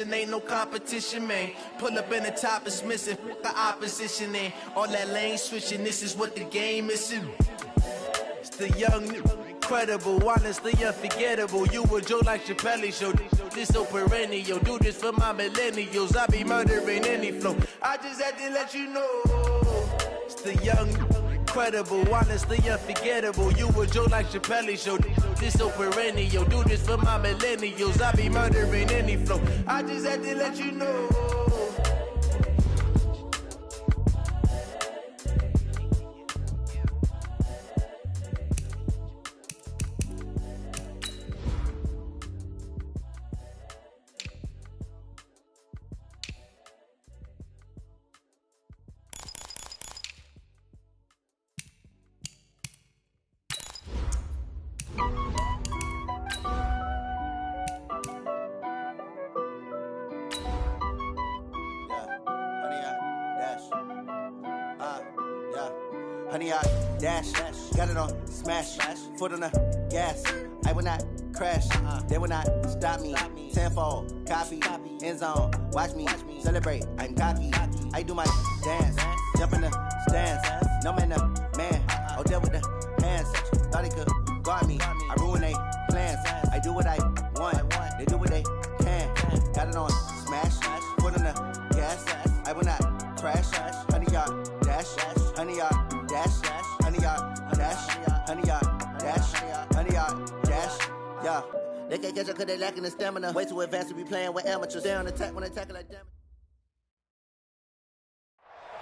Ain't no competition, man. Pull up in the top is missing. The opposition in. All that lane switching. This is what the game is. It's the young, incredible, honestly unforgettable. You a Joe like Chappelle show. This so perennial. Do this for my millennials. I be murdering any flow. I just had to let you know. It's the young, incredible, honestly unforgettable. You a Joe like Chappelle show. This so perennial. Do this for my millennials. I be murdering any flow. I just had to let you know. Honey, I dash, got it on smash, foot on the gas. I will not crash, they will not stop me. Tenfold, copy, end zone, watch me celebrate. I'm cocky, I do my dance, jump in the stands. No man, the man, oh there with the hands. Thought he could guard me, I ruin they plans. I do what I want, they do what they can. Got it on smash, foot on the gas. I will not crash, honey, y'all dash, honey, y'all dash, honey, y'all dash, honey, y'all dash, honey, y'all dash, yeah. They can't catch up cause they lacking the stamina. Way too advanced to be playing with amateurs. They on attack when they tackle like damn.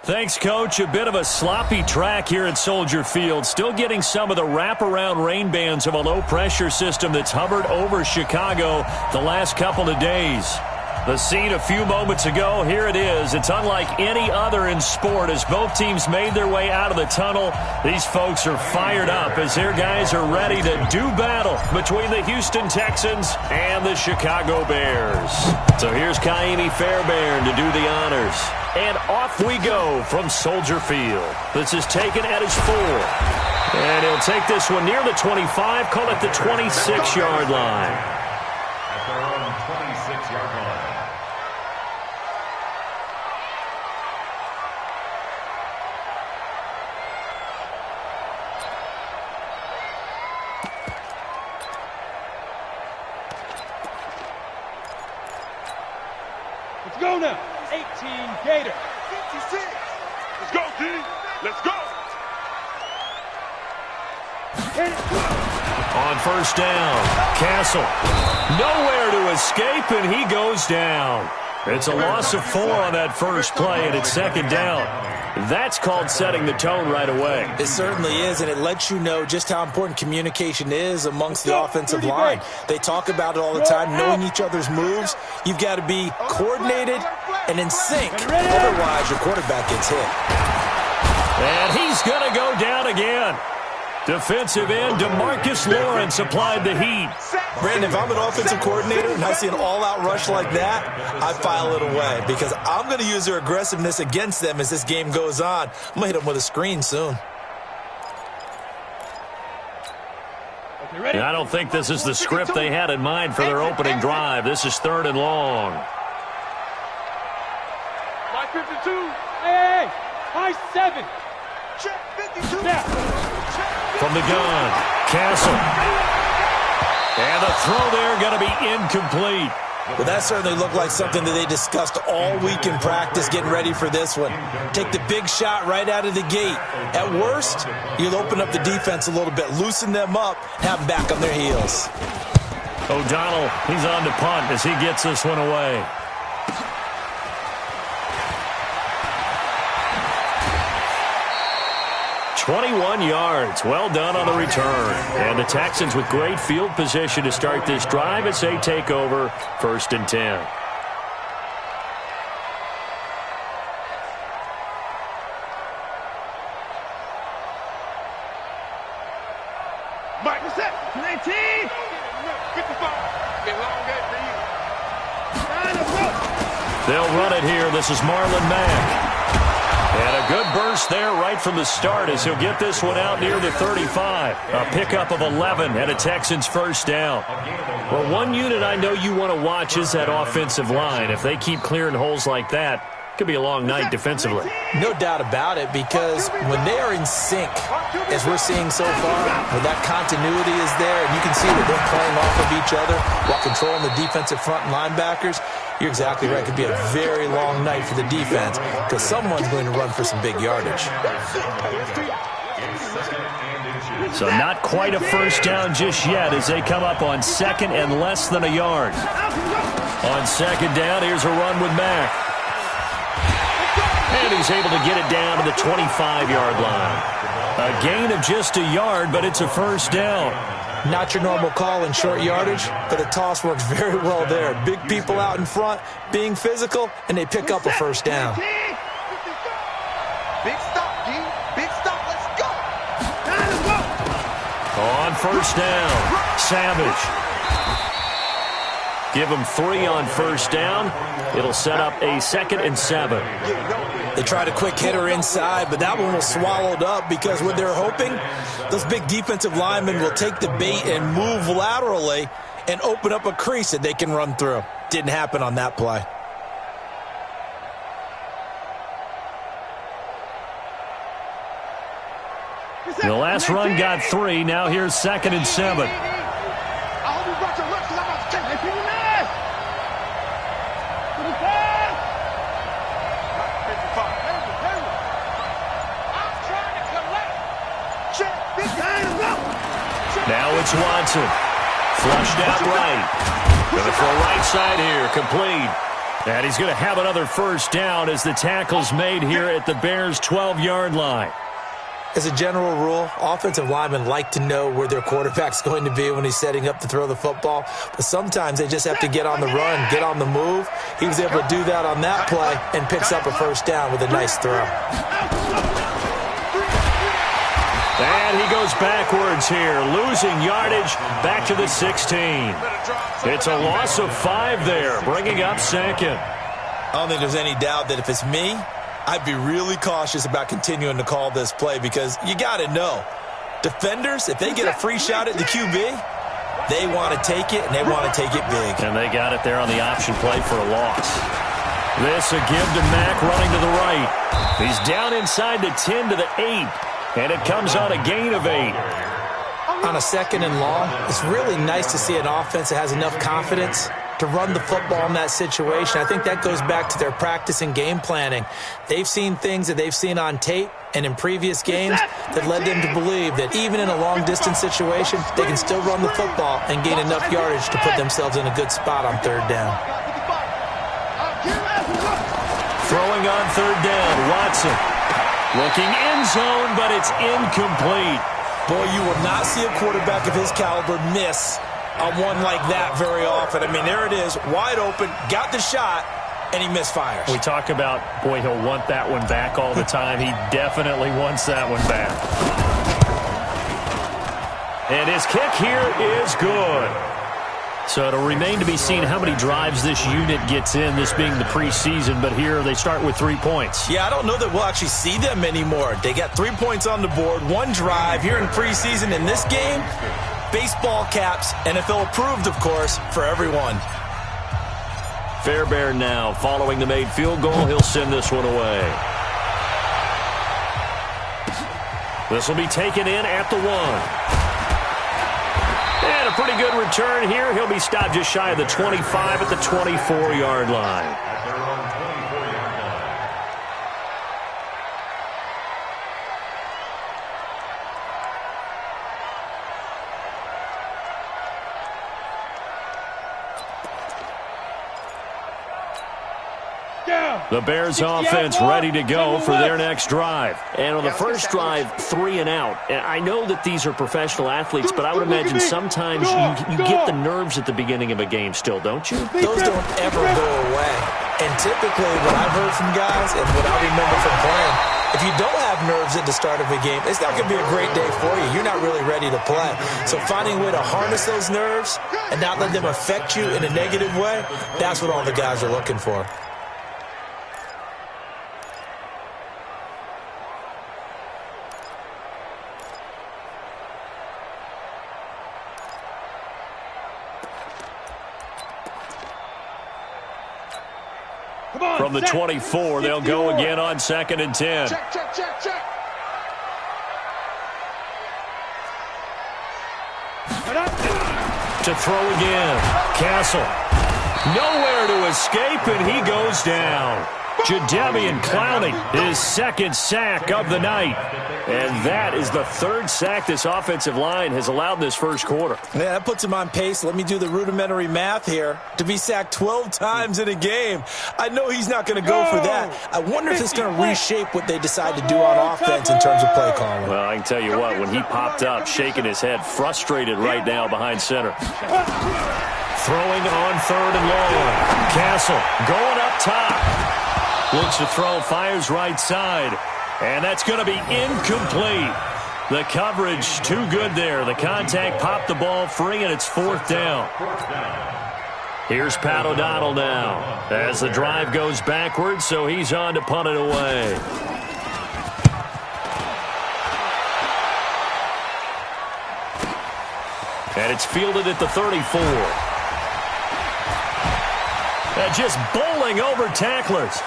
Thanks, Coach. A bit of a sloppy track here at Soldier Field. Still getting some of the wraparound rain bands of a low-pressure system that's hovered over Chicago the last couple of days. The scene a few moments ago, here it is. It's unlike any other in sport as both teams made their way out of the tunnel. These folks are fired up as their guys are ready to do battle between the Houston Texans and the Chicago Bears. So here's Kaimi Fairbairn to do the honors. And off we go from Soldier Field. This is taken at his 4. And he'll take this one near the 25, call it the 26-yard line. At their own 26-yard line. Let's go now. 18 Gator. 56. Let's go, D. Let's go. On first down, Castle. Nowhere to escape, and he goes down. It's a loss of 4 on that first play, and it's second down. That's called setting the tone right away. It certainly is, and it lets you know just how important communication is amongst the offensive line. They talk about it all the time, knowing each other's moves. You've got to be coordinated and in sync. Otherwise, your quarterback gets hit. And he's going to go down again. Defensive end DeMarcus Lawrence applied the heat. Brandon, if I'm an offensive coordinator and I see an all-out rush like that, I file it away because I'm going to use their aggressiveness against them as this game goes on. I'm going to hit them with a screen soon. I don't think this is the script they had in mind for their opening drive. This is 3rd and long. My 52. Hey, high 7. Check 52. Now. From the gun, Castle. And the throw there going to be incomplete. Well, that certainly looked like something that they discussed all week in practice getting ready for this one. Take the big shot right out of the gate. At worst, you'll open up the defense a little bit, loosen them up, have them back on their heels. O'Donnell, he's on to punt as he gets this one away. "21 yards. Well done on the return. And the Texans with great field position to start this drive as they take over 1st and 10. Mike, what's that? 19. 55. Elongate for you. They'll run it here. This is Marlon Mack. And a good burst there right from the start as he'll get this one out near the 35. A pickup of 11 and a Texans first down. Well, one unit I know you want to watch is that offensive line. If they keep clearing holes like that, it could be a long night defensively. No doubt about it, because when they are in sync, as we're seeing so far, where that continuity is there, and you can see that they're playing off of each other while controlling the defensive front and linebackers, you're exactly right. It could be a very long night for the defense because someone's going to run for some big yardage. So not quite a first down just yet as they come up on second and less than a yard. On second down, here's a run with Mack. And he's able to get it down to the 25-yard line. A gain of just a yard, but it's a first down. Not your normal call in short yardage, but the toss works very well there. Big people out in front, being physical, and they pick up a first down. Big stop, D. Big stop. Let's go. On first down, Savage. Give him 3 on first down. It'll set up a 2nd and 7. They tried a quick hitter inside, but that one was swallowed up because what they're hoping, those big defensive linemen will take the bait and move laterally and open up a crease that they can run through. Didn't happen on that play. The last run got 3. Now here's 2nd and 7. I hope you brought your lunch because I'm about to take it. Now it's Watson. Flushed out right. Going to throw right side here. Complete. And he's going to have another first down as the tackle's made here at the Bears' 12-yard line. As a general rule, offensive linemen like to know where their quarterback's going to be when he's setting up to throw the football. But sometimes they just have to get on the run, get on the move. He was able to do that on that play and picks up a first down with a nice throw. And he goes backwards here, losing yardage back to the 16. It's a loss of 5 there, bringing up 2nd. I don't think there's any doubt that if it's me, I'd be really cautious about continuing to call this play because you got to know, defenders, if they get a free shot at the QB, they want to take it, and they want to take it big. And they got it there on the option play for a loss. This a give to Mack running to the right. He's down inside the 10 to the 8. And it comes on a gain of 8. On a 2nd and long, it's really nice to see an offense that has enough confidence to run the football in that situation. I think that goes back to their practice and game planning. They've seen things that they've seen on tape and in previous games that led them to believe that even in a long-distance situation, they can still run the football and gain enough yardage to put themselves in a good spot on 3rd down. Throwing on 3rd down, Watson. Looking end zone, but it's incomplete. Boy, you will not see a quarterback of his caliber miss on one like that very often. I mean, there it is, wide open, got the shot, and he misfires. We talk about, boy, he'll want that one back all the time. He definitely wants that one back. And his kick here is good. So it'll remain to be seen how many drives this unit gets in, this being the preseason. But here they start with 3 points. Yeah, I don't know that we'll actually see them anymore. They got 3 points on the board, 1 drive here in preseason. In this game, baseball caps, NFL approved, of course, for everyone. Fairbairn now following the made field goal. He'll send this one away. This will be taken in at the 1. And a pretty good return here. He'll be stopped just shy of the 25 at the 24-yard line. The Bears offense ready to go for their next drive. And on the first drive, 3 and out. And I know that these are professional athletes, but I would imagine sometimes you get the nerves at the beginning of a game still, don't you? Those don't ever go away. And typically what I've heard from guys and what I remember from playing, if you don't have nerves at the start of a game, it's not going to be a great day for you. You're not really ready to play. So finding a way to harness those nerves and not let them affect you in a negative way, that's what all the guys are looking for. From the 24, they'll go again on 2nd and 10. Check. To throw again. Castle. Nowhere to escape, and he goes down. Jadeveon Clowney, his 2nd sack of the night. And that is the 3rd sack this offensive line has allowed this first quarter. Yeah, that puts him on pace. Let me do the rudimentary math here. To be sacked 12 times in a game, I know he's not going to go for that. I wonder if it's going to reshape what they decide to do on offense in terms of play calling. Well, I can tell you what, when he popped up, shaking his head, frustrated right now behind center. Throwing on 3rd and long. Castle going up top. Looks to throw, fires right side. And that's going to be incomplete. The coverage too good there. The contact popped the ball free, and it's 4th down. Here's Pat O'Donnell now as the drive goes backwards, so he's on to punt it away. And it's fielded at the 34. And just bowling over tacklers.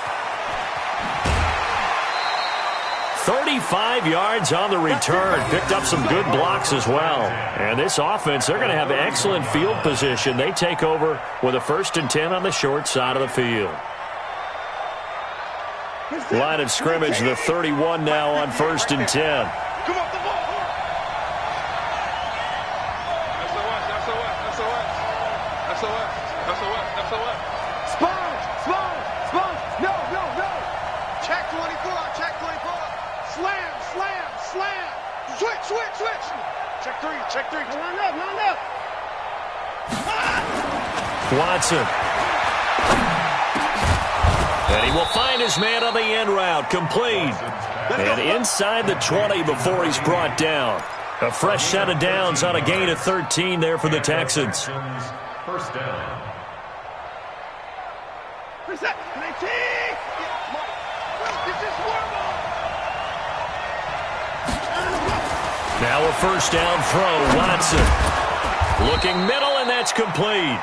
35 yards on the return. Picked up some good blocks as well. And this offense, they're going to have excellent field position. They take over with a 1st and 10 on the short side of the field. Line of scrimmage, the 31 now on 1st and 10. Come on, the ball. SOS. Spawn. No. Check 24. Slam. Switch. Check 3. Line up. Watson. And he will find his man on the end route. Complete. And inside the 20 before he's brought down. A fresh set of downs on a gain of 13 there for the Texans. First down. Now a first down throw. Watson looking middle, and that's complete.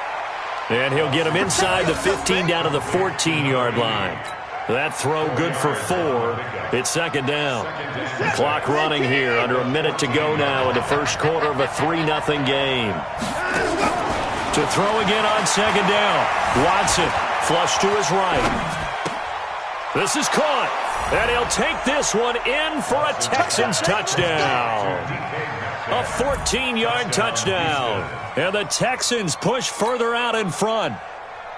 And he'll get him inside the 15 down to the 14-yard line. That throw good for 4. It's 2nd down. The clock running here. Under a minute to go now in the first quarter of a 3-0 game. To throw again on 2nd down. Watson flush to his right. This is caught. And he'll take this one in for a Texans touchdown. A 14-yard touchdown. And the Texans push further out in front.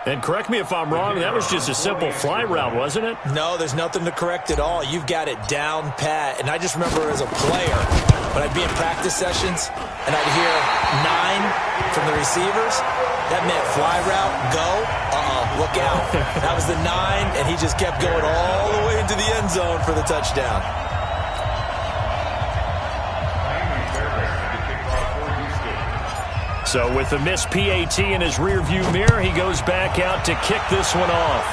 And correct me if I'm wrong, that was just a simple fly route, wasn't it? No, there's nothing to correct at all. You've got it down pat. And I just remember as a player, when I'd be in practice sessions and I'd hear 9 from the receivers, that meant fly route, go, look out. That was the 9, and he just kept going all the way into the end zone for the touchdown. So with the missed PAT in his rearview mirror, he goes back out to kick this one off.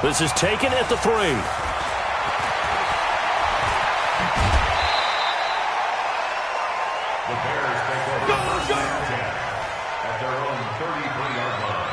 This is taken at the 3. The Bears take over first and 10 at their own 33-yard line.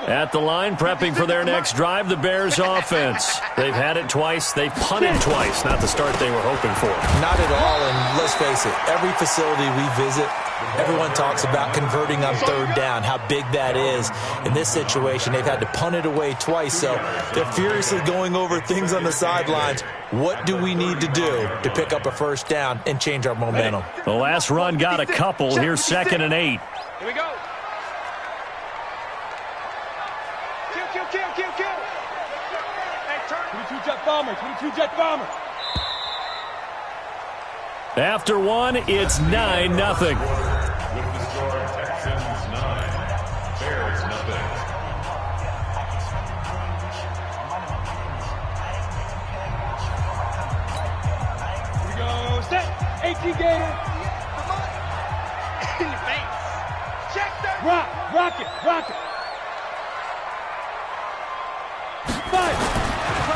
At the line, prepping for their next drive, the Bears offense. They've had it twice. They've punted twice. Not the start they were hoping for. Not at all, and let's face it, every facility we visit, everyone talks about converting on 3rd down, how big that is. In this situation, they've had to punt it away twice, so they're furiously going over things on the sidelines. What do we need to do to pick up a 1st down and change our momentum? The last run got a couple. Here's 2nd and 8. Here we go. Kill. Hey, turn. 22 jet bomber. After one, it's 9-0. With the score, Texans 9, Bears 0. Here we go. Set. 18 Gator. In your face. Check that. Rock it. 5.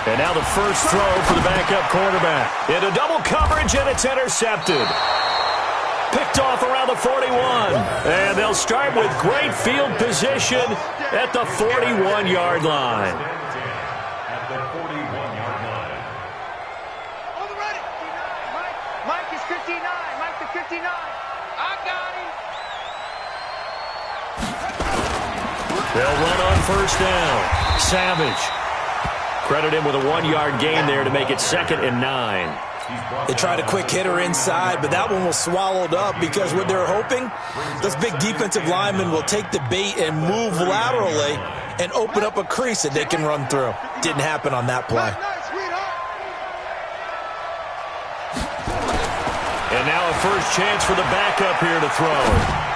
And now the first throw for the backup quarterback. Into double coverage, and it's intercepted. Picked off around the 41. And they'll start with great field position at the 41-yard line. At the 41-yard line. On the ready. Mike is 59. Mike the 59. I got him. They'll run on first down. Savage. Credit him with a 1-yard gain there to make it 2nd and 9. They tried a quick hitter inside, but that one was swallowed up because what they're hoping, those big defensive linemen will take the bait and move laterally and open up a crease that they can run through. Didn't happen on that play. And now a first chance for the backup here to throw.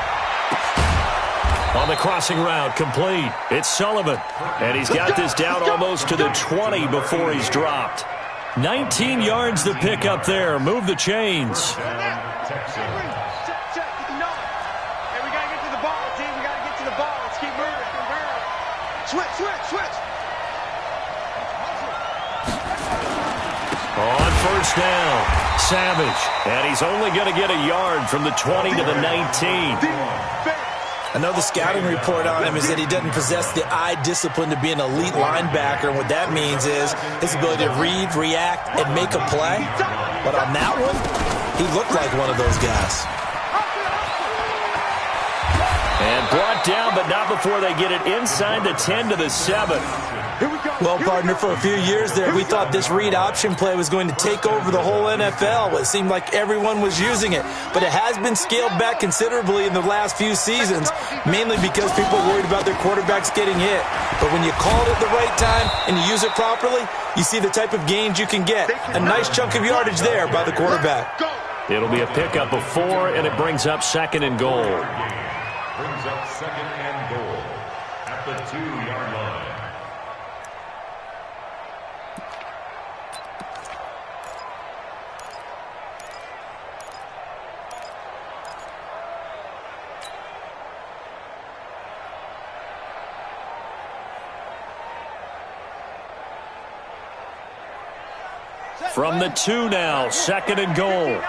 On the crossing route, complete. It's Sullivan. And he's got this down almost to the 20 before he's dropped. 19 yards to pick up there. Move the chains. Hey, we got to get to the ball, team. We got to get to the ball. Let's keep moving. Switch. On first down, Savage. And he's only going to get a yard from the 20 to the 19. Another scouting report on him is that he doesn't possess the eye discipline to be an elite linebacker. And what that means is his ability to read, react, and make a play. But on that one, he looked like one of those guys. And brought down, but not before they get it inside the 10 to the 7. Well, partner, for a few years there, we thought this read option play was going to take over the whole NFL. It seemed like everyone was using it. But it has been scaled back considerably in the last few seasons, mainly because people are worried about their quarterbacks getting hit. But when you call it at the right time and you use it properly, you see the type of gains you can get. A nice chunk of yardage there by the quarterback. It'll be a pickup of 4, and it brings up 2nd and goal. Brings up 2nd and goal at the 2-yard line. From the 2 now, 2nd and goal.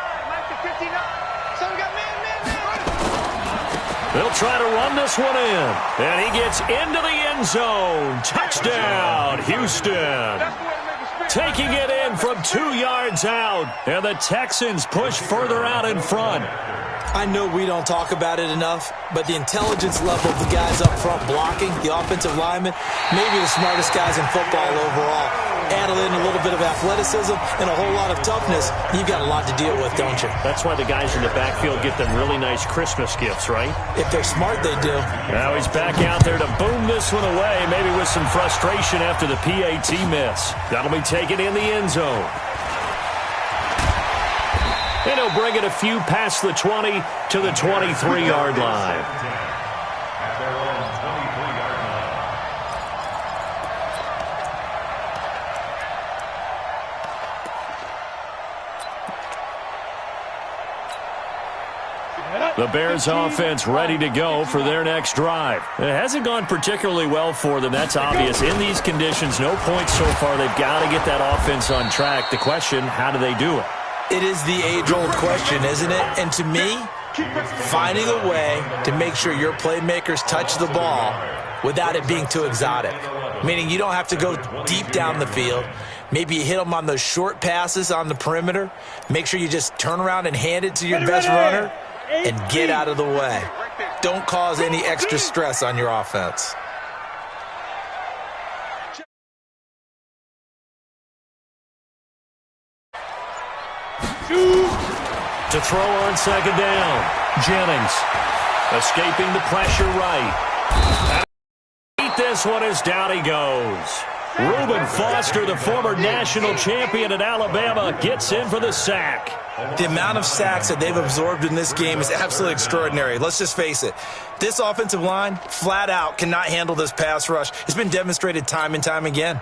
They'll try to run this one in. And he gets into the end zone. Touchdown, Houston. Taking it in from 2 yards out. And the Texans push further out in front. I know we don't talk about it enough, but the intelligence level of the guys up front blocking, the offensive linemen, maybe the smartest guys in football overall. Add in a little bit of athleticism and a whole lot of toughness, you've got a lot to deal with, don't you? That's why the guys in the backfield get them really nice Christmas gifts, right? If they're smart, they do. Now he's back out there to boom this one away, maybe with some frustration after the PAT miss. That'll be taken in the end zone. And he'll bring it a few past the 20 to the 23-yard line. At their own 23-yard line. The Bears offense ready to go for their next drive. It hasn't gone particularly well for them, that's obvious. In these conditions, no points so far. They've got to get that offense on track. The question, how do they do it? It is the age-old question, isn't it? And to me, finding a way to make sure your playmakers touch the ball without it being too exotic. Meaning you don't have to go deep down the field. Maybe you hit them on those short passes on the perimeter. Make sure you just turn around and hand it to your best runner and get out of the way. Don't cause any extra stress on your offense. To throw on 2nd down, Jennings escaping the pressure right. This one is down he goes. Reuben Foster, the former national champion at Alabama, gets in for the sack. The amount of sacks that they've absorbed in this game is absolutely extraordinary. Let's just face it. This offensive line, flat out, cannot handle this pass rush. It's been demonstrated time and time again.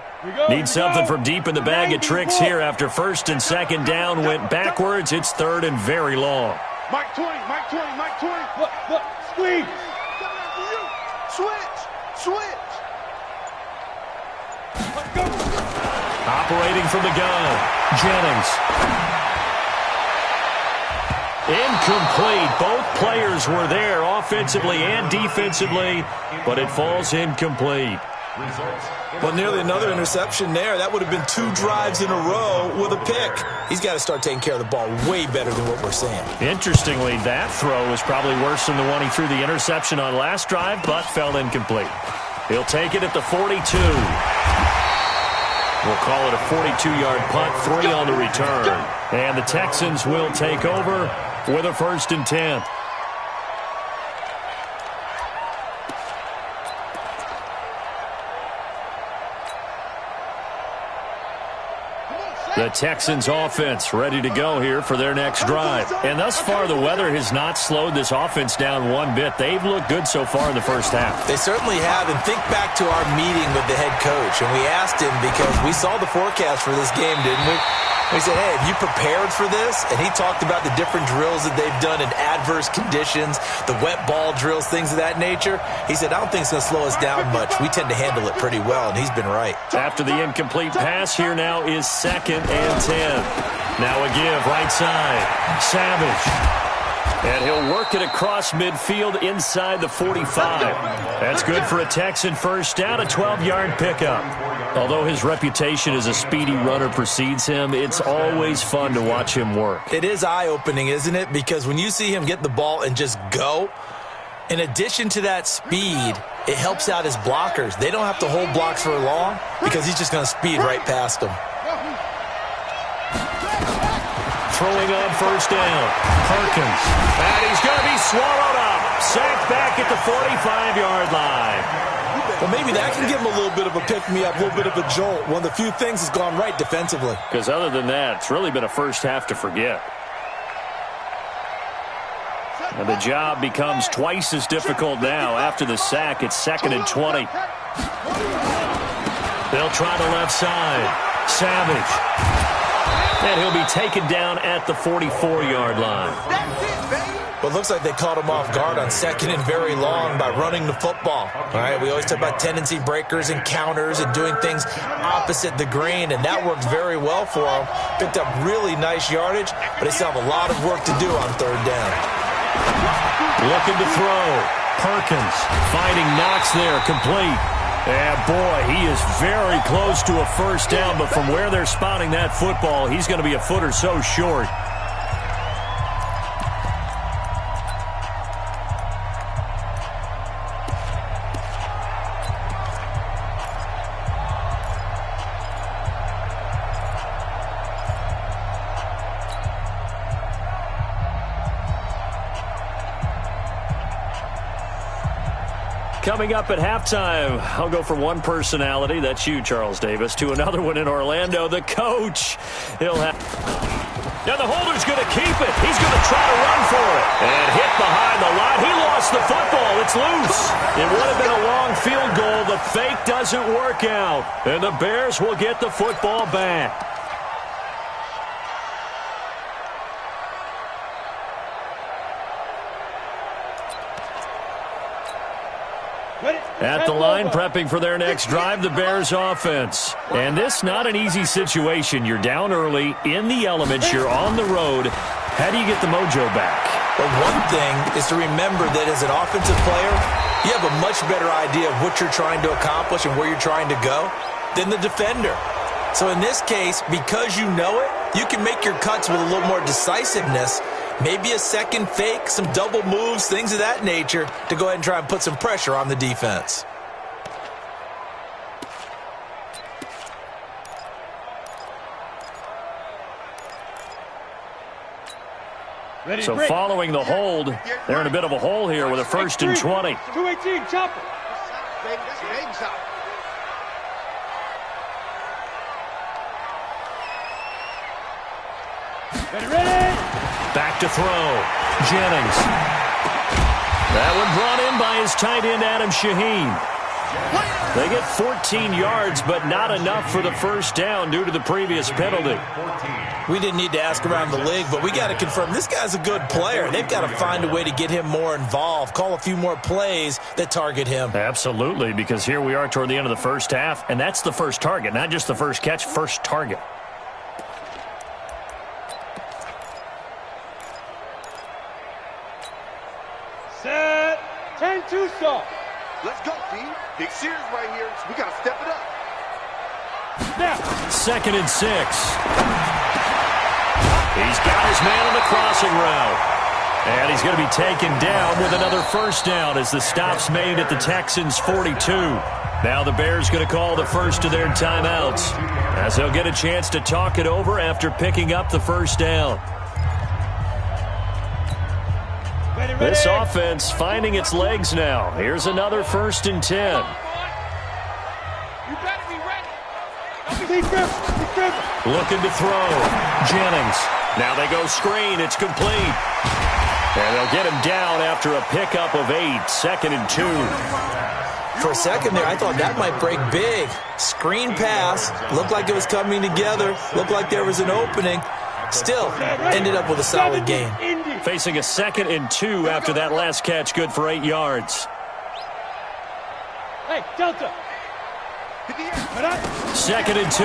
Need something from deep in the bag of tricks here after 1st and 2nd down went backwards. It's 3rd and very long. Mike 20, Mike 20, Mike 20. Look, squeeze. Switch. Operating from the gun, Jennings. Incomplete. Both players were there offensively and defensively, but it falls incomplete. Well, nearly another interception there. That would have been 2 drives in a row with a pick. He's got to start taking care of the ball way better than what we're seeing. Interestingly, that throw was probably worse than the one he threw the interception on last drive, but fell incomplete. He'll take it at the 42. We'll call it a 42-yard punt, 3 on the return. And the Texans will take over with a 1st and 10. The Texans offense ready to go here for their next drive. And thus far, the weather has not slowed this offense down one bit. They've looked good so far in the first half. They certainly have. And think back to our meeting with the head coach. And we asked him because we saw the forecast for this game, didn't we? We said, hey, have you prepared for this? And he talked about the different drills that they've done in adverse conditions, the wet ball drills, things of that nature. He said, I don't think it's going to slow us down much. We tend to handle it pretty well, and he's been right. After the incomplete pass, here now is 2nd and 10. Now a give, right side. Savage. And he'll work it across midfield inside the 45. That's good for a Texan first down, a 12-yard pickup. Although his reputation as a speedy runner precedes him, it's always fun to watch him work. It is eye-opening, isn't it? Because when you see him get the ball and just go, in addition to that speed, it helps out his blockers. They don't have to hold blocks for long because he's just going to speed right past them. Throwing on first down, Perkins. And he's going to be swallowed up. Sacked back at the 45-yard line. Well, maybe that can give him a little bit of a pick-me-up, a little bit of a jolt. One of the few things has gone right defensively. Because other than that, it's really been a first half to forget. And the job becomes twice as difficult now. After the sack, it's 2nd and 20. They'll try the left side. Savage. And he'll be taken down at the 44-yard line. Well, it looks like they caught him off guard on 2nd and very long by running the football. All right, we always talk about tendency breakers and counters and doing things opposite the grain, and that worked very well for him. Picked up really nice yardage, but they still have a lot of work to do on 3rd down. Looking to throw. Perkins finding Knox there, complete. And boy, he is very close to a first down, but from where they're spotting that football, he's going to be a foot or so short. Coming up at halftime, I'll go from one personality, that's you, Charles Davis, to another one in Orlando, the coach. He'll have... Now the holder's going to keep it. He's going to try to run for it. And hit behind the line. He lost the football. It's loose. It would have been a long field goal. The fake doesn't work out. And the Bears will get the football back. At the line, prepping for their next drive, the Bears offense. And this, not an easy situation. You're down early, in the elements, you're on the road. How do you get the mojo back? Well, one thing is to remember that as an offensive player, you have a much better idea of what you're trying to accomplish and where you're trying to go than the defender. So in this case, because you know it, you can make your cuts with a little more decisiveness. Maybe a second fake, some double moves, things of that nature to go ahead and try and put some pressure on the defense. So following the hold, they're in a bit of a hole here with a 1st and 20. 218, chopper. Ready. Back to throw. Jennings. That one brought in by his tight end, Adam Shaheen. They get 14 yards, but not enough for the first down due to the previous penalty. We didn't need to ask around the league, but we got to confirm this guy's a good player. They've got to find a way to get him more involved, call a few more plays that target him. Absolutely, because here we are toward the end of the first half, and that's the first target, not just the first catch, first target. Set. 10-2 stop. Let's go, D. Big series right here. So we got to step it up. Now. 2nd and 6. He's got his man on the crossing route. And he's going to be taken down with another first down as the stop's made at the Texans' 42. Now the Bears going to call the first of their timeouts as they'll get a chance to talk it over after picking up the first down. This offense finding its legs now. Here's another 1st and 10. You better be ready. Looking to throw. Jennings. Now they go screen. It's complete. And they'll get him down after a pickup of 8. 2nd and 2. For a second there, I thought that might break big. Screen pass. Looked like it was coming together. Looked like there was an opening. Still, ended up with a solid gain. Facing a 2nd and 2 after that last catch, good for 8 yards. Hey, Delta. 2nd and 2.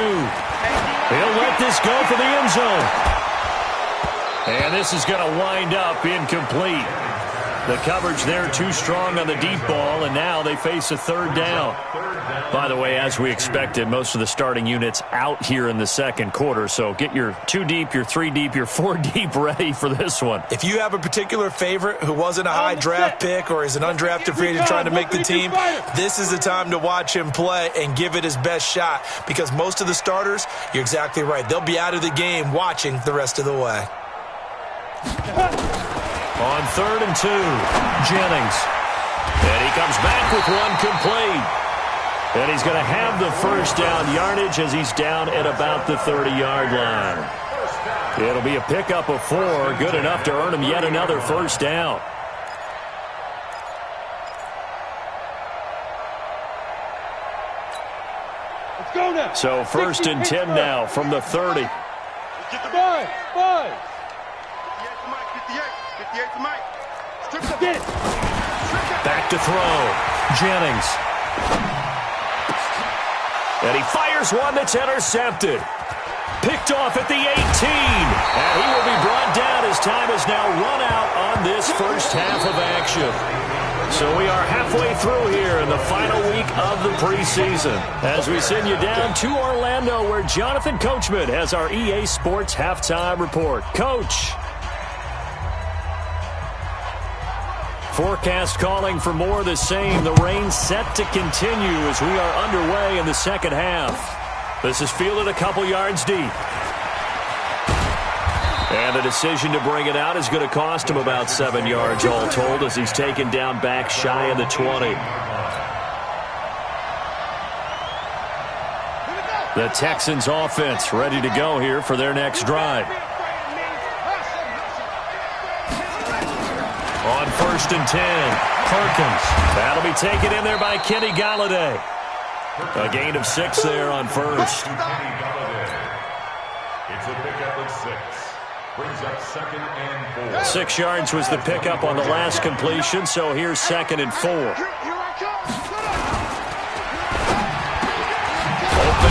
He'll let this go for the end zone. And this is going to wind up incomplete. The coverage there too strong on the deep ball, and now they face a 3rd down. By the way, as we expected, most of the starting units out here in the second quarter, so get your 2 deep, your 3 deep, your 4 deep ready for this one. If you have a particular favorite who wasn't a high draft pick or is an undrafted free agent trying to make the team, this is the time to watch him play and give it his best shot, because most of the starters, you're exactly right, they'll be out of the game watching the rest of the way. On 3rd and 2, Jennings. And he comes back with one complete. And he's going to have the first down yardage as he's down at about the 30-yard line. It'll be a pickup of 4, good enough to earn him yet another first down. Let's go now. So 1st and 10 now from the 30. Five. 58 to Mike. Get it. Back to throw. Jennings. And he fires one that's intercepted. Picked off at the 18. And he will be brought down as time is now run out on this first half of action. So we are halfway through here in the final week of the preseason as we send you down to Orlando, where Jonathan Coachman has our EA Sports halftime report. Coach. Forecast calling for more of the same. The rain set to continue as we are underway in the second half. This is fielded a couple yards deep. And the decision to bring it out is going to cost him about 7 yards all told as he's taken down back shy of the 20. The Texans offense ready to go here for their next drive. On 1st and 10, Perkins. That'll be taken in there by Kenny Galladay. A gain of 6 there on first. It's a pickup of 6. Brings up 2nd and 4. 6 yards was the pickup on the last completion, so here's 2nd and 4. Open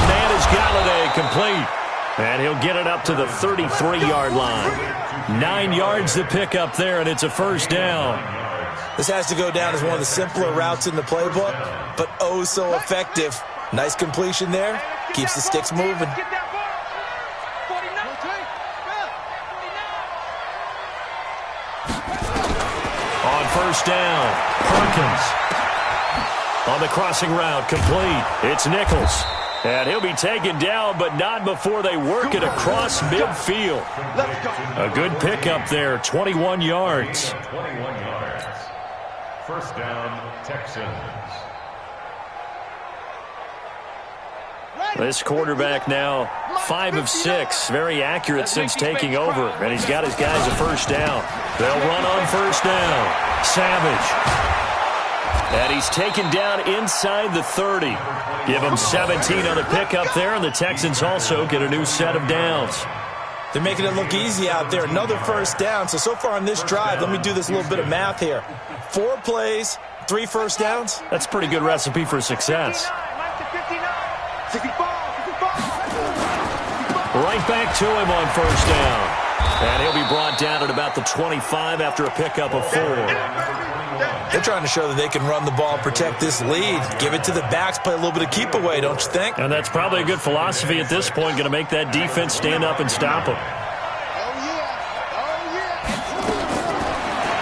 man is Galladay, complete. And he'll get it up to the 33-yard line. 9 yards the pickup there, and it's a first down. This has to go down as one of the simpler routes in the playbook, but oh so effective. Nice completion there. Keeps the sticks moving. On first down, Perkins. On the crossing route, complete. It's Nichols. And he'll be taken down, but not before they work it across midfield. A good pickup there, 21 yards. 21 yards. First down, Texans. This quarterback now 5 of 6, very accurate since taking over, and he's got his guys a first down. They'll run on first down. Savage. And he's taken down inside the 30. Give him 17 on the pickup there, and the Texans also get a new set of downs. They're making it look easy out there. Another first down. So far on this drive, let me do this little bit of math here. 4 plays, 3 first downs. That's a pretty good recipe for success. Right back to him on first down. And he'll be brought down at about the 25 after a pickup of 4. They're trying to show that they can run the ball and protect this lead. Give it to the backs, play a little bit of keep away, don't you think? And that's probably a good philosophy at this point, going to make that defense stand up and stop them.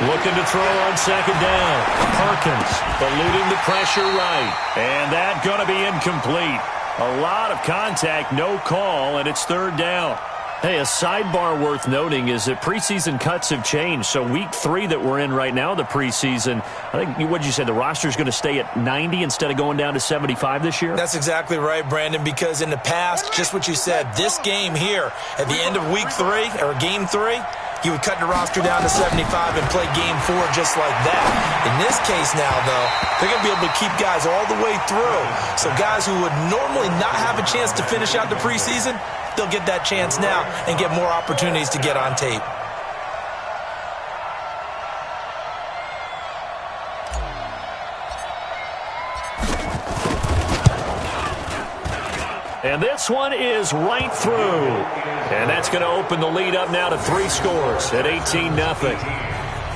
Looking to throw on second down. Perkins eluding the pressure right. And that going to be incomplete. A lot of contact, no call, and it's third down. Hey, a sidebar worth noting is that preseason cuts have changed. So week 3 that we're in right now, the preseason, I think, what did you say, the roster's going to stay at 90 instead of going down to 75 this year? That's exactly right, Brandon, because in the past, just what you said, this game here, at the end of week 3, or game 3, you would cut the roster down to 75 and play game 4 just like that. In this case now, though, they're going to be able to keep guys all the way through. So guys who would normally not have a chance to finish out the preseason, they'll get that chance now and get more opportunities to get on tape. And this one is right through. And that's going to open the lead up now to 3 scores at 18-0.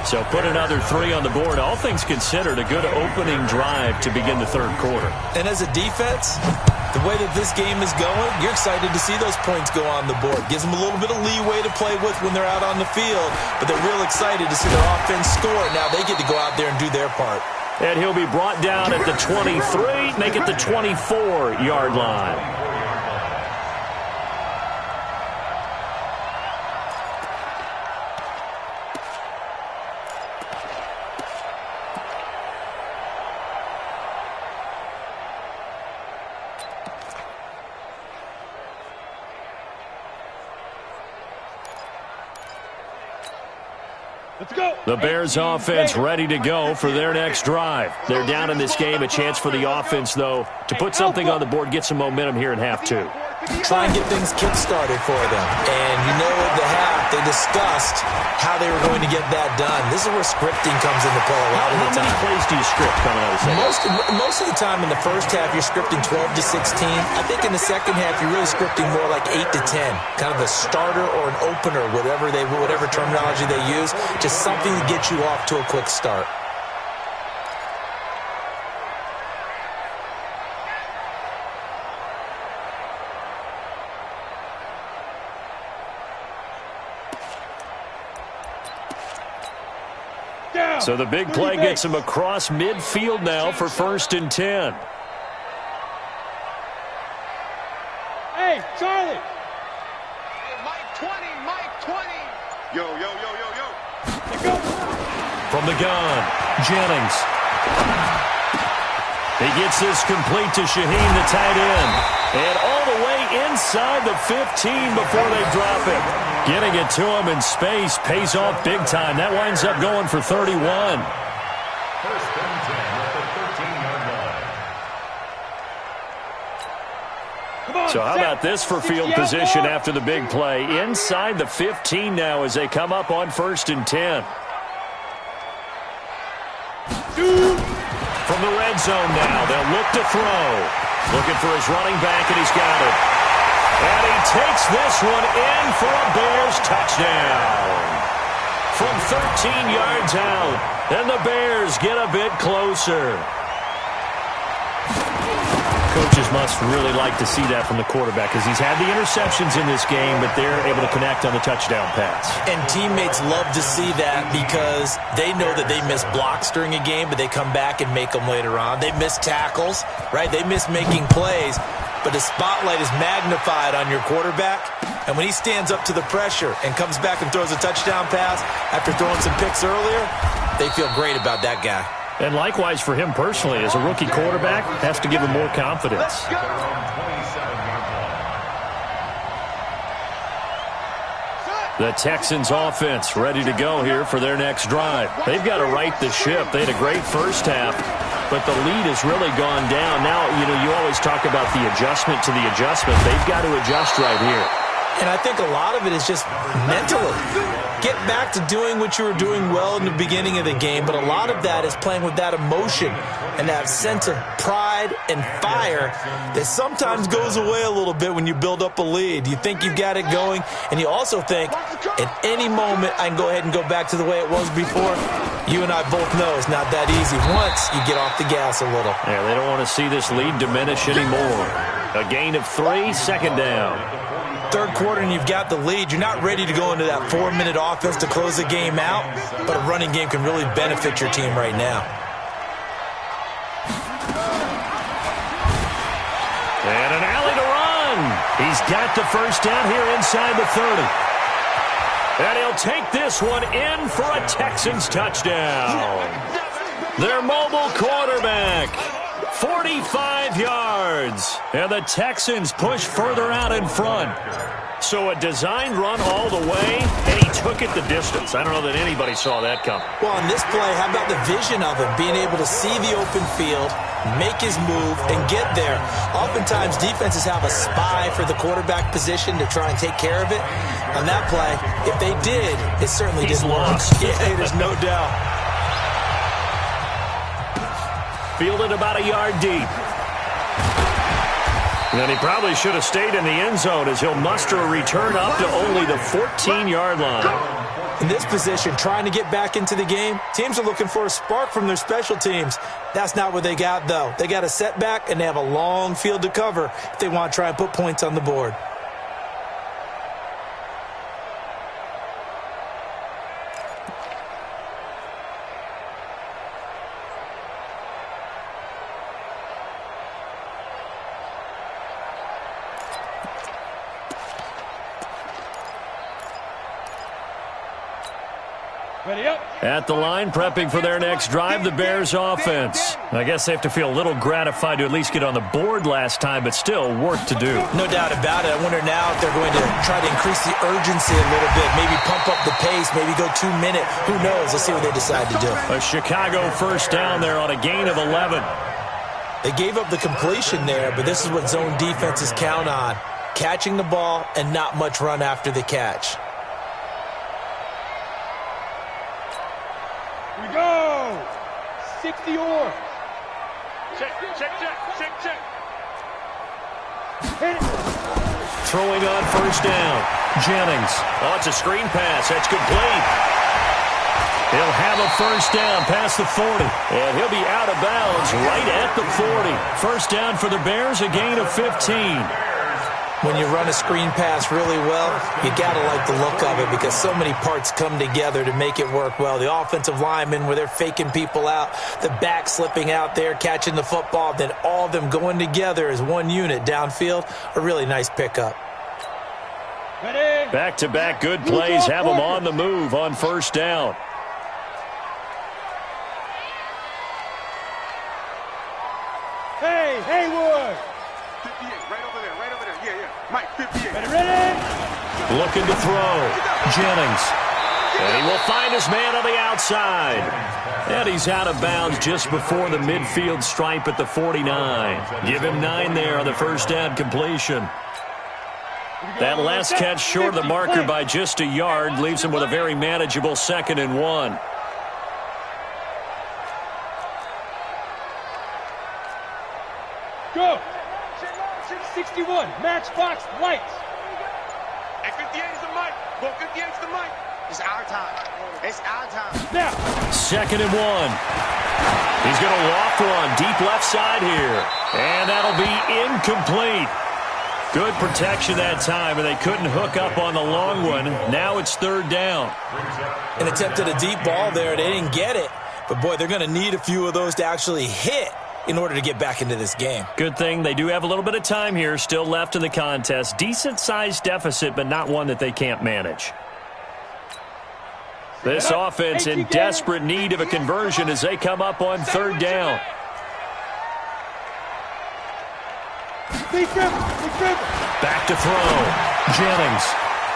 So put another 3 on the board. All things considered, a good opening drive to begin the third quarter. And as a defense, the way that this game is going, you're excited to see those points go on the board. Gives them a little bit of leeway to play with when they're out on the field, but they're real excited to see their offense score. Now they get to go out there and do their part. And he'll be brought down at the 23, make it the 24-yard line. The Bears offense ready to go for their next drive. They're down in this game. A chance for the offense, though, to put something on the board, get some momentum here in half 2. Try and get things kick-started for them. And you know at the half, they discussed how they were going to get that done. This is where scripting comes into play a lot of the time. How many plays do you script coming out of the second? Most of the time in the first half, you're scripting 12 to 16. I think in the second half, you're really scripting more like 8 to 10. Kind of a starter or an opener, whatever terminology they use. Just something to get you off to a quick start. So the big play gets him across midfield now for 1st and 10. Hey, Charlie. Hey, Mike 20, Mike 20. Yo, yo, yo, yo, yo. From the gun, Jennings. He gets this complete to Shaheen, the tight end. And all the way inside the 15 before they drop it. Getting it to him in space pays off big time. That winds up going for 31. 1st and 10 at the 13-yard line. So how about this for field position after the big play? Inside the 15 now as they come up on 1st and 10. From the red zone now, they'll look to throw. Looking for his running back, and he's got it. And he takes this one in for a Bears touchdown. From 13 yards out, and the Bears get a bit closer. Coaches must really like to see that from the quarterback because he's had the interceptions in this game, but they're able to connect on the touchdown pass. And teammates love to see that because they know that they miss blocks during a game, but they come back and make them later on. They miss tackles, right? They miss making plays, but the spotlight is magnified on your quarterback. And when he stands up to the pressure and comes back and throws a touchdown pass after throwing some picks earlier, they feel great about that guy. And likewise for him personally, as a rookie quarterback, has to give him more confidence. The Texans offense ready to go here for their next drive. They've got to right the ship. They had a great first half. but the lead has really gone down. Now, you always talk about the adjustment to the adjustment. They've got to adjust right here. And I think a lot of it is just mentally. Get back to doing what you were doing well in the beginning of the game, but a lot of that is playing with that emotion and that sense of pride and fire that sometimes goes away a little bit when you build up a lead. You think you've got it going, and you also think at any moment I can go ahead and go back to the way it was before. You and I both know it's not that easy once you get off the gas a little. Yeah, they don't want to see this lead diminish anymore. A gain of 3, second down. Third quarter and you've got the lead. You're not ready to go into that 4-minute offense to close the game out, but a running game can really benefit your team right now. And an alley to run. He's got the first down here inside the 30. And he'll take this one in for a Texans touchdown. Their mobile quarterback. 45 yards, and the Texans push further out in front. So a designed run all the way, and he took it the distance. I don't know that anybody saw that coming. Well, on this play, how about the vision of him, being able to see the open field, make his move, and get there. Oftentimes, defenses have a spy for the quarterback position to try and take care of it. On that play, if they did, it certainly didn't work. Yeah, there's no doubt. Fielded about a yard deep. And he probably should have stayed in the end zone as he'll muster a return up to only the 14-yard line. In this position, trying to get back into the game, teams are looking for a spark from their special teams. That's not what they got, though. They got a setback, and they have a long field to cover if they want to try and put points on the board. At the line, prepping for their next drive, the Bears offense. I guess they have to feel a little gratified to at least get on the board last time, but still work to do. No doubt about it. I wonder now if they're going to try to increase the urgency a little bit, maybe pump up the pace, maybe go 2-minute. Who knows? Let's see what they decide to do. A Chicago first down there on a gain of 11. They gave up the completion there, but this is what zone defenses count on. Catching the ball and not much run after the catch. We go! 60 yards. Check. Hit it. Throwing on first down. Jennings. Oh, it's a screen pass. That's complete. He'll have a first down past the 40. And he'll be out of bounds right at the 40. First down for the Bears, a gain of 15. When you run a screen pass really well, you got to like the look of it because so many parts come together to make it work well. The offensive linemen, where they're faking people out, the back slipping out there, catching the football, then all of them going together as one unit downfield, a really nice pickup. Back-to-back good plays have them on the move on first down. Hey, Haywood! 58, right over there. Yeah. Mike, 58. Ready? Looking to throw. Jennings. And he will find his man on the outside. And he's out of bounds just before the midfield stripe at the 49. Give him 9 there on the first down completion. That last catch short of the marker by just a yard leaves him with a very manageable 2nd and 1. Go! 61, matchbox lights. At 58 is the mic. Go 58 is the mic. It's our time. It's our time. Now. 2nd and 1. He's going to loft one deep left side here. And that'll be incomplete. Good protection that time, and they couldn't hook up on the long one. Now it's 3rd down. An attempt at a deep ball there. They didn't get it. But, boy, they're going to need a few of those to actually hit in order to get back into this game. Good thing they do have a little bit of time here still left in the contest. Decent-sized deficit, but not one that they can't manage. This offense in desperate need of a conversion as they come up on 3rd down. Back to throw. Jennings.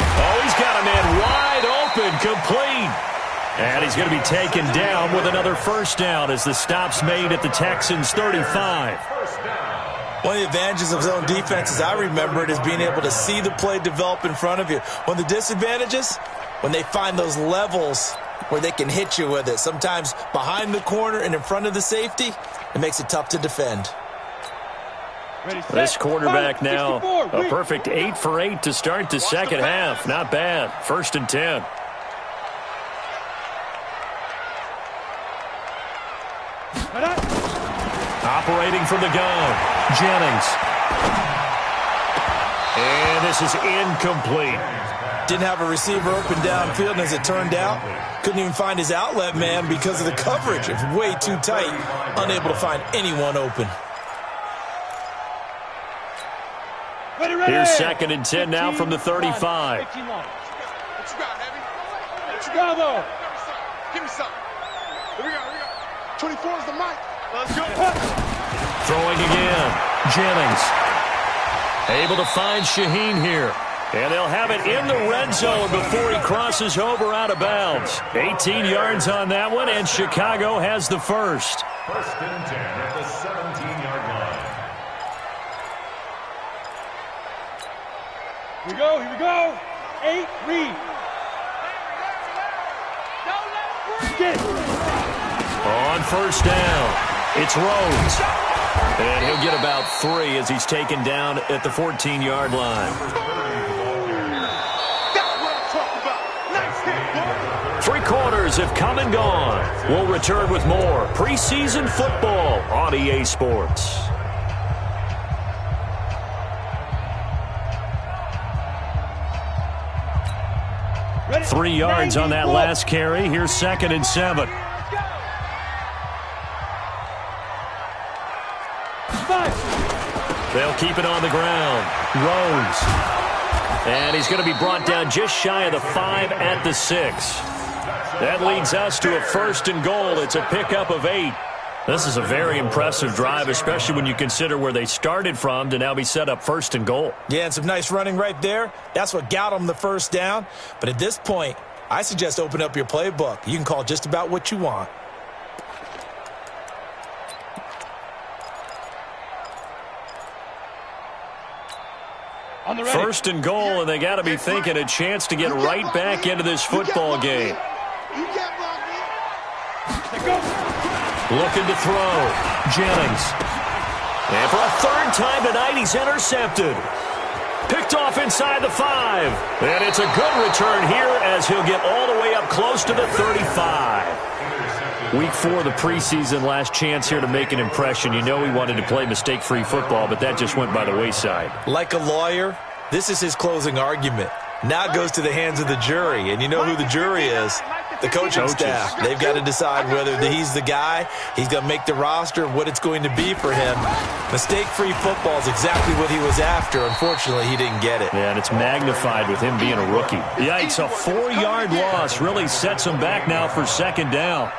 Oh, he's got a man wide open, complete. And he's going to be taken down with another first down as the stop's made at the Texans' 35. One of the advantages of zone defense, as I remember it, is being able to see the play develop in front of you. One of the disadvantages, when they find those levels where they can hit you with it, sometimes behind the corner and in front of the safety, it makes it tough to defend. This quarterback now, a perfect 8 for 8 to start the second half. Not bad. 1st and 10. Operating from the gun, Jennings. And this is incomplete. Didn't have a receiver open downfield, and as it turned out, couldn't even find his outlet man because of the coverage. It's way too tight, unable to find anyone open. Here's 2nd and 10 now from the 35. What you got, Heavy? What you got, though? Give me something. Here we go. 24 is the mic. Let's go. Throwing again. Jennings. Able to find Shaheen here. And they'll have it in the red zone before he crosses over out of bounds. 18 yards on that one, and Chicago has the first. 1st and 10 at the 17-yard line. Here we go. 8, read. On 1st down, it's Rhodes. And he'll get about 3 as he's taken down at the 14-yard line. That's what I'm talking about. Nice hit, boy. 3 quarters have come and gone. We'll return with more preseason football on EA Sports. Ready? 3 yards on that last carry. Here's 2nd and 7. They'll keep it on the ground. Rhodes. And he's going to be brought down just shy of the 5 at the 6. That leads us to a 1st and goal. It's a pickup of 8. This is a very impressive drive, especially when you consider where they started from to now be set up 1st and goal. Yeah, and some nice running right there. That's what got them the first down. But at this point, I suggest open up your playbook. You can call just about what you want. On the ready. 1st and goal, and they got to be thinking a chance to get right back into this football game. You can't block me. Looking to throw. Jennings. And for a 3rd time tonight, he's intercepted. Picked off inside the 5. And it's a good return here as he'll get all the way up close to the 35. Week 4 of the preseason, last chance here to make an impression. You know he wanted to play mistake-free football, but that just went by the wayside. Like a lawyer, this is his closing argument. Now it goes to the hands of the jury, and you know who the jury is. The coaching staff. They've got to decide whether he's the guy, he's going to make the roster, what it's going to be for him. Mistake-free football is exactly what he was after. Unfortunately, he didn't get it. Yeah, and it's magnified with him being a rookie. Yikes, a 4-yard loss really sets him back now for 2nd down.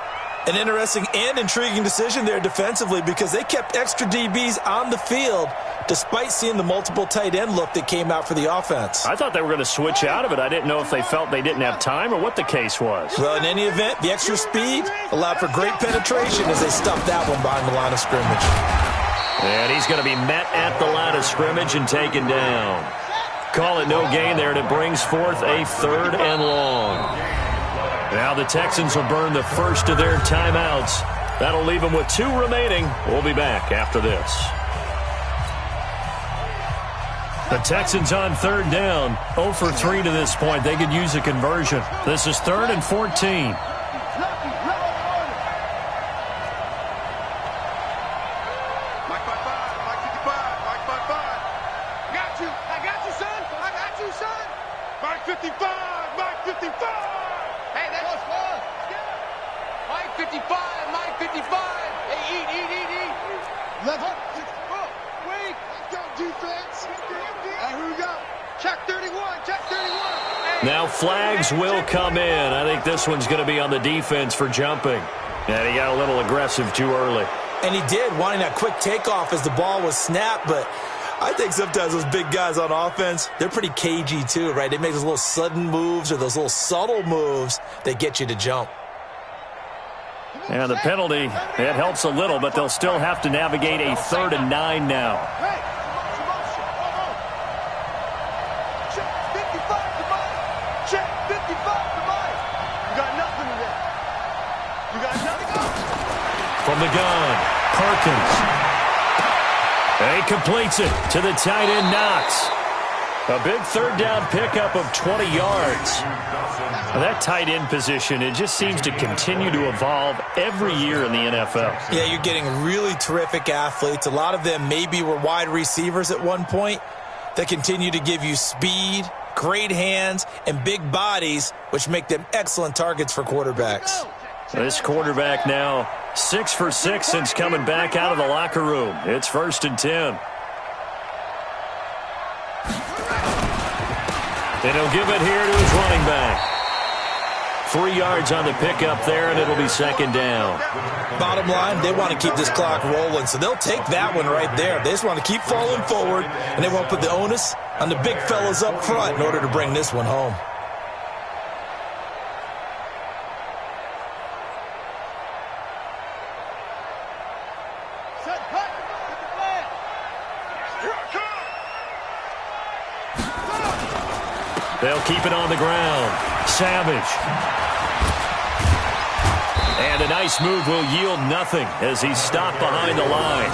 An interesting and intriguing decision there defensively because they kept extra DBs on the field despite seeing the multiple tight end look that came out for the offense. I thought they were going to switch out of it. I didn't know if they felt they didn't have time or what the case was. Well, in any event, the extra speed allowed for great penetration as they stuffed that one behind the line of scrimmage. And he's going to be met at the line of scrimmage and taken down. Call it no gain there, and it brings forth a 3rd and long. Now the Texans will burn the first of their timeouts. That'll leave them with 2 remaining. We'll be back after this. The Texans on 3rd down. 0 for 3 to this point. They could use a conversion. This is 3rd and 14. Now flags will come in. I think this one's going to be on the defense for jumping. And he got a little aggressive too early. And he did, wanting that quick takeoff as the ball was snapped. But I think sometimes those big guys on offense, they're pretty cagey too, right? They make those little sudden moves or those little subtle moves that get you to jump. And the penalty, it helps a little, but they'll still have to navigate a 3rd and 9 now. From the gun, Perkins. And he completes it to the tight end, Knox. A big 3rd down pickup of 20 yards. That tight end position, it just seems to continue to evolve every year in the NFL. Yeah, you're getting really terrific athletes. A lot of them maybe were wide receivers at one point that continue to give you speed, great hands, and big bodies, which make them excellent targets for quarterbacks. This quarterback now 6 for 6 since coming back out of the locker room. It's 1st and 10. And he'll give it here to his running back. 3 yards on the pickup there, and it'll be 2nd down. Bottom line, they want to keep this clock rolling, so they'll take that one right there. They just want to keep falling forward, and they won't put the onus on the big fellas up front in order to bring this one home. They'll keep it on the ground. Savage. And a nice move will yield nothing as he's stopped behind the line.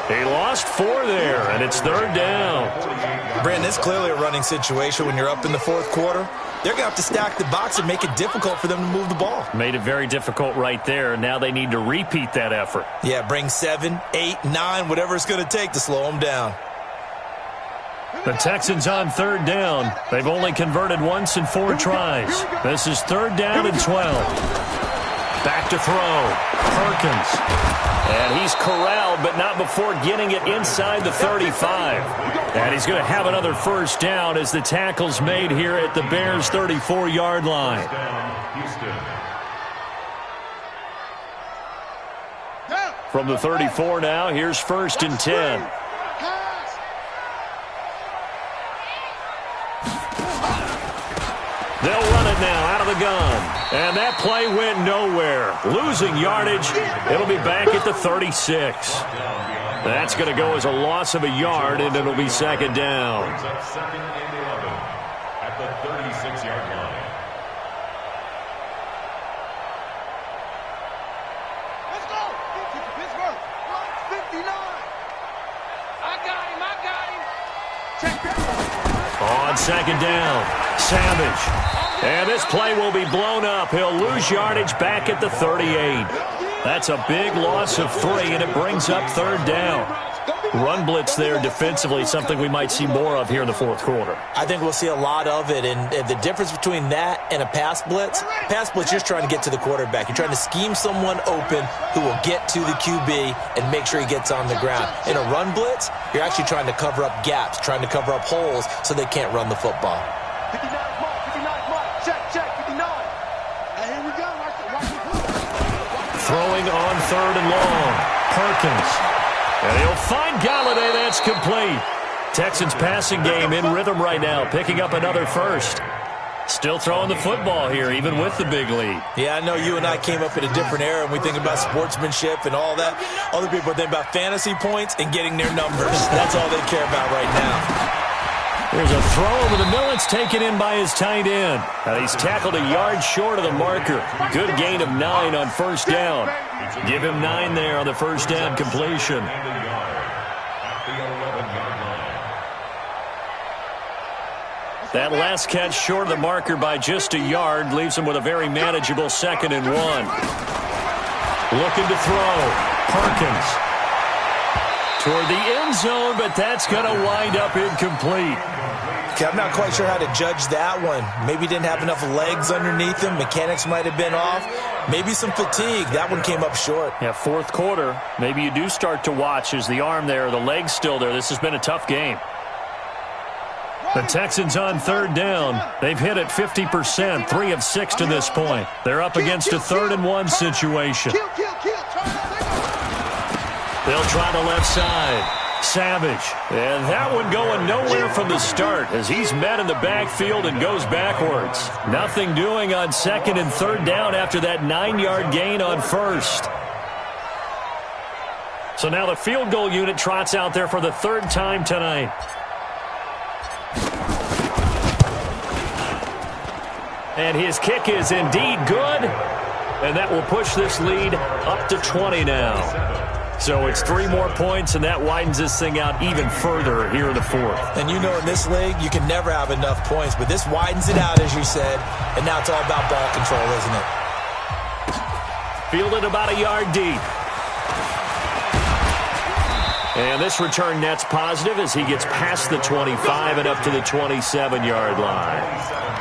He lost 4 there, and it's 3rd down. Brandon, it's clearly a running situation when you're up in the 4th quarter. They're going to have to stack the box and make it difficult for them to move the ball. Made it very difficult right there, and now they need to repeat that effort. Yeah, bring 7, 8, 9, whatever it's going to take to slow them down. The Texans on 3rd down. They've only converted once in 4 tries. This is 3rd down and 12. Back to throw. Perkins. And he's corralled, but not before getting it inside the 35. And he's going to have another 1st down as the tackle's made here at the Bears' 34-yard line. From the 34 now, here's 1st and 10. They'll run it now out of the gun. And that play went nowhere. Losing yardage. It'll be back at the 36. That's going to go as a loss of a yard, and it'll be 2nd down. 2nd and 11 at the 36-yard line. Let's go. Pittsburgh. 59. I got him. Check that. On 2nd down, Savage. And this play will be blown up. He'll lose yardage back at the 38. That's a big loss of 3, and it brings up 3rd down. Run blitz there defensively, something we might see more of here in the 4th quarter. I think we'll see a lot of it, and the difference between that and a pass blitz, you're just trying to get to the quarterback. You're trying to scheme someone open who will get to the QB and make sure he gets on the ground. In a run blitz, you're actually trying to cover up gaps, trying to cover up holes so they can't run the football. 59 mark. Check, 59. And here we go. Throwing on 3rd and long. Perkins. And he'll find Galladay. That's complete. Texans passing game in rhythm right now, picking up another 1st. Still throwing the football here, even with the big lead. Yeah, I know you and I came up in a different era, and we think about sportsmanship and all that. Other people think about fantasy points and getting their numbers. That's all they care about right now. There's a throw over the middle. It's taken in by his tight end. He's tackled a yard short of the marker. Good gain of 9 on 1st down. Give him 9 there on the 1st down completion. That last catch short of the marker by just a yard leaves him with a very manageable 2nd and 1. Looking to throw. Perkins. Toward the end zone, but that's going to wind up incomplete. Okay, I'm not quite sure how to judge that one. Maybe didn't have enough legs underneath him. Mechanics might have been off. Maybe some fatigue. That one came up short. Yeah, 4th quarter. Maybe you do start to watch as the arm there, the leg's still there. This has been a tough game. The Texans on 3rd down. They've hit it 50%, 3 of 6 to this point. They're up against a 3rd and 1 situation. They'll try the left side. Savage. And that one going nowhere from the start as he's met in the backfield and goes backwards. Nothing doing on 2nd and 3rd down after that 9-yard gain on 1st. So now the field goal unit trots out there for the 3rd time tonight. And his kick is indeed good. And that will push this lead up to 20 now. So it's 3 more points, and that widens this thing out even further here in the 4th. And you know in this league, you can never have enough points, but this widens it out, as you said, and now it's all about ball control, isn't it? Fielded about a yard deep. And this return net's positive as he gets past the 25 and up to the 27-yard line.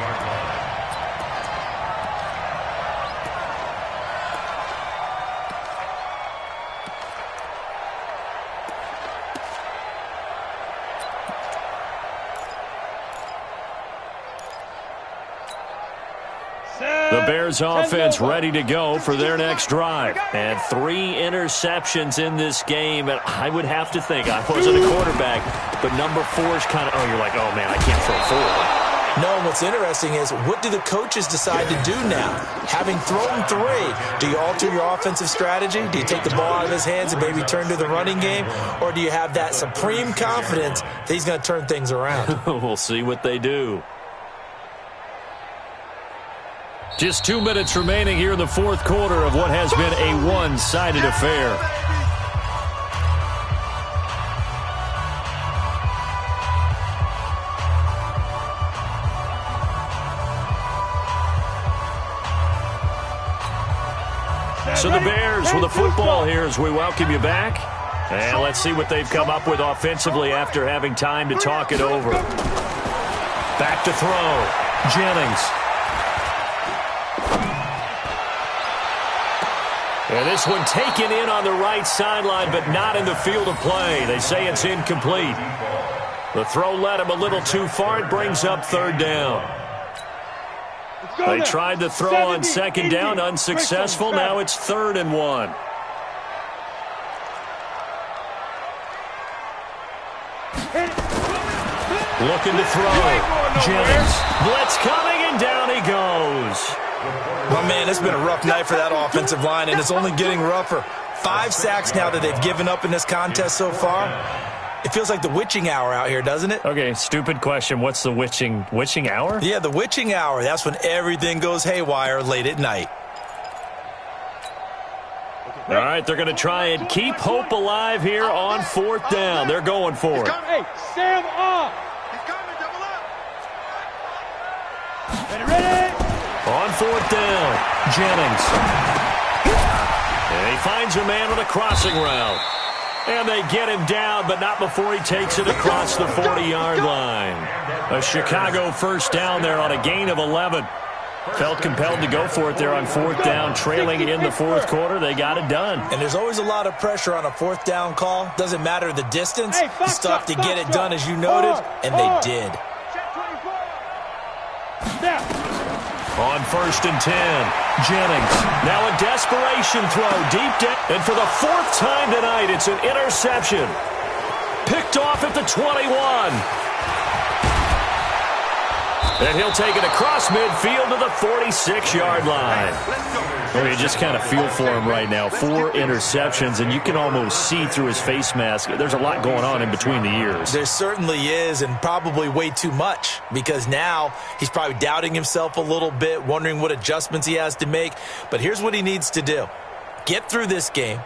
The Bears offense ready to go for their next drive. And 3 interceptions in this game. And I would have to think, I wasn't a quarterback, but number 4 is kind of, oh, you're like, oh, man, I can't throw 4. No, and what's interesting is, what do the coaches decide to do now? Having thrown 3, do you alter your offensive strategy? Do you take the ball out of his hands and maybe turn to the running game? Or do you have that supreme confidence that he's going to turn things around? We'll see what they do. Just 2 minutes remaining here in the 4th quarter of what has been a one-sided affair. So the Bears with the football here as we welcome you back. And let's see what they've come up with offensively after having time to talk it over. Back to throw. Jennings. And this one taken in on the right sideline, but not in the field of play. They say it's incomplete. The throw led him a little too far. It brings up 3rd down. They tried the throw on 2nd down, unsuccessful. Now it's 3rd and 1. Looking to throw. Jennings. Blitz coming, and down he goes. Well, man, it's been a rough night for that offensive line, and it's only getting rougher. 5 sacks now that they've given up in this contest so far. It feels like the witching hour out here, doesn't it? Okay, stupid question. What's the witching hour? Yeah, the witching hour. That's when everything goes haywire late at night. All right, they're going to try and keep hope alive here on 4th down. They're going for it. Hey, Sam off. He's coming, double up. Ready. On 4th down, Jennings. And he finds a man on a crossing route. And they get him down, but not before he takes it across the 40-yard line. A Chicago 1st down there on a gain of 11. Felt compelled to go for it there on 4th down, trailing in the 4th quarter. They got it done. And there's always a lot of pressure on a 4th down call. Doesn't matter the distance. You still have to get it done, as you noted, and they did. On 1st and 10, Jennings. Now a desperation throw deep down. And for the 4th time tonight, it's an interception. Picked off at the 21. And he'll take it across midfield to the 46-yard line. Well, you just kind of feel for him right now. 4 interceptions, and you can almost see through his face mask. There's a lot going on in between the ears. There certainly is, and probably way too much, because now he's probably doubting himself a little bit, wondering what adjustments he has to make. But here's what he needs to do. Get through this game,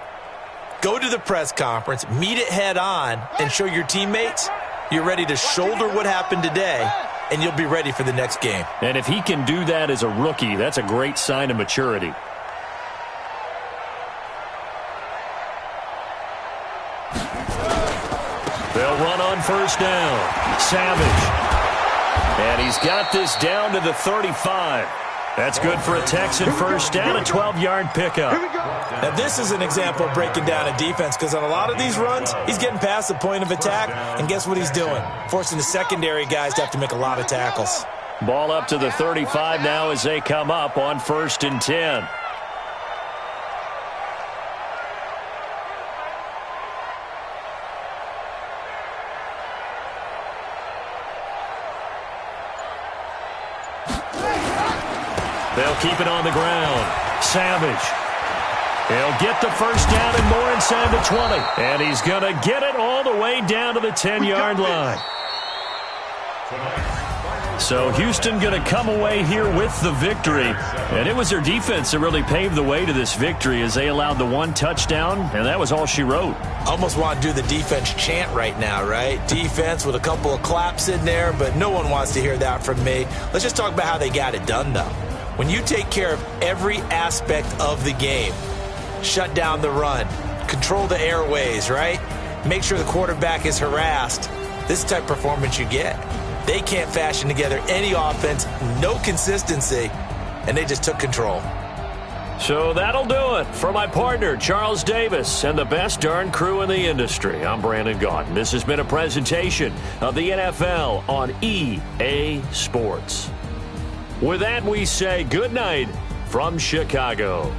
go to the press conference, meet it head on, and show your teammates you're ready to shoulder what happened today, and you'll be ready for the next game. And if he can do that as a rookie, that's a great sign of maturity. They'll run on 1st down. Savage. And he's got this down to the 35. That's good for a Texan 1st down, a 12-yard pickup. Now, this is an example of breaking down a defense, because on a lot of these runs, he's getting past the point of attack, and guess what he's doing? Forcing the secondary guys to have to make a lot of tackles. Ball up to the 35 now as they come up on 1st and 10. They'll keep it on the ground. Savage. He'll get the first down and more inside the 20. And he's going to get it all the way down to the 10-yard line. So Houston going to come away here with the victory. And it was their defense that really paved the way to this victory as they allowed the one touchdown, and that was all she wrote. Almost want to do the defense chant right now, right? Defense with a couple of claps in there, but no one wants to hear that from me. Let's just talk about how they got it done, though. When you take care of every aspect of the game, shut down the run, control the airways, right? Make sure the quarterback is harassed. This is the type of performance you get. They can't fashion together any offense, no consistency, and they just took control. So that'll do it for my partner, Charles Davis, and the best darn crew in the industry. I'm Brandon Gaudin. This has been a presentation of the NFL on EA Sports. With that, we say good night from Chicago.